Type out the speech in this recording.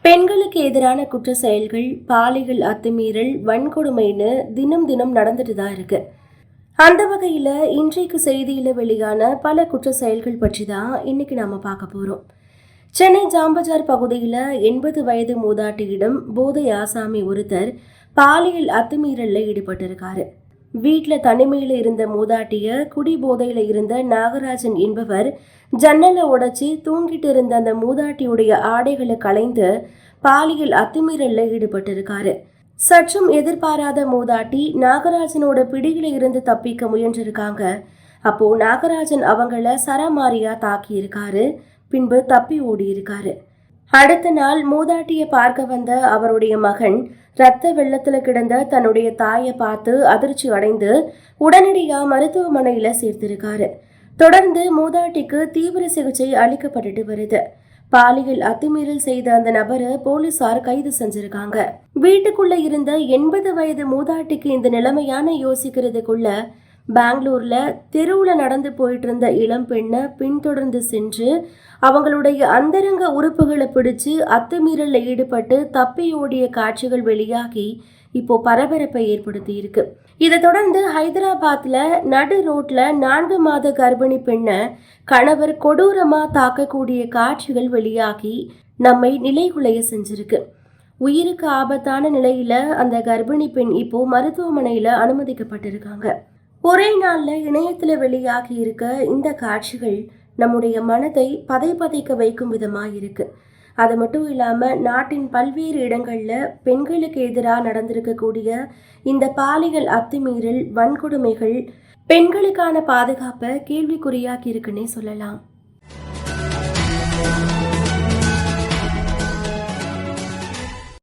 பெண்களுக்கு எதிரான குற்ற செயல்கள், பாலியல் அத்துமீறல், வன்கொடுமைன்னு தினம் தினம் நடந்துட்டு தான் இருக்கு. அந்த வகையில் இன்றைக்கு செய்தியில் வெளியான பல குற்ற செயல்கள் பற்றி தான் இன்னைக்கு நாம பார்க்க போறோம். சென்னை ஜாம்பஜார் பகுதியில் 80 வயது மூதாட்டியிடம் போதை ஆசாமி ஒருத்தர் பாலியல் அத்துமீறல்ல ஈடுபட்டிருக்காரு. வீட்டில் தனிமையில் இருந்த மூதாட்டிய குடி போதையில் இருந்த நாகராஜன் என்பவர் ஜன்னலை உடைச்சி தூங்கிட்டு இருந்த அந்த மூதாட்டியுடைய ஆடைகளை களைந்து பாலியல் அத்துமீறல்ல ஈடுபட்டிருக்காரு. சற்றும் எதிர்பாராத மூதாட்டி நாகராஜனோட பிடியில இருந்து தப்பிக்க முயன்றிருக்காங்க. அப்போ நாகராஜன் அவங்கள சரமாரியா தாக்கி இருக்காரு. பின்பு தப்பி ஓடி இருக்காரு. அடுத்த நாள் மூதாட்டிய பார்க்க வந்த அவருடைய மகன் இரத்த வெள்ளத்துல கிடந்த தன்னுடைய தாயை பார்த்து அதிர்ச்சி அடைந்து உடனடியா மருத்துவமனையில சேர்த்திருக்காரு. தொடர்ந்து மூதாட்டிக்கு தீவிர சிகிச்சை அளிக்கப்பட்டு வருது. பாலியல் அத்துமீறல் செய்த அந்த நபரை போலீசார் கைது செஞ்சிருக்காங்க. வீட்டுக்குள்ள இருந்த 80 வயது மூதாட்டிக்கு இந்த நிலைமையான யோசிக்கிறதுக்குள்ள பெங்களூர்ல தெருவுல நடந்து போயிட்டு இருந்த இளம் பெண்ணை பின்தொடர்ந்து சென்று அவங்களுடைய அந்தரங்க உறுப்புகளை பிடிச்சு அத்துமீறல்ல ஈடுபட்டு தப்பியோடிய காட்சிகள் வெளியாகி இப்போ பரபரப்பை ஏற்படுத்தி இருக்கு. இதை தொடர்ந்து ஹைதராபாத்ல நடு ரோட்ல 4 மாத கர்ப்பிணி பெண்ணை கணவர் கொடூரமா தாக்கக்கூடிய காட்சிகள் வெளியாகி நம்மை நிலைகுலைய செஞ்சிருக்கு. உயிருக்கு ஆபத்தான நிலையில அந்த கர்ப்பிணி பெண் இப்போ மருத்துவமனையில அனுமதிக்கப்பட்டிருக்காங்க. ஒரே நாள்ல இணையத்துல வெளியாகி இருக்க இந்த காட்சிகள் நம்முடைய மனதை பதைக்க வைக்கும் விதமா இருக்கு. அது மட்டும் இல்லாம நாட்டின் பல்வேறு இடங்கள்ல பெண்களுக்கு எதிராக நடந்திருக்கக்கூடிய இந்த பாலியல் அத்துமீறல், வன்கொடுமைகள் பெண்களுக்கான பாதுகாப்பை கேள்விக்குறியாக்கி இருக்குன்னே சொல்லலாம்.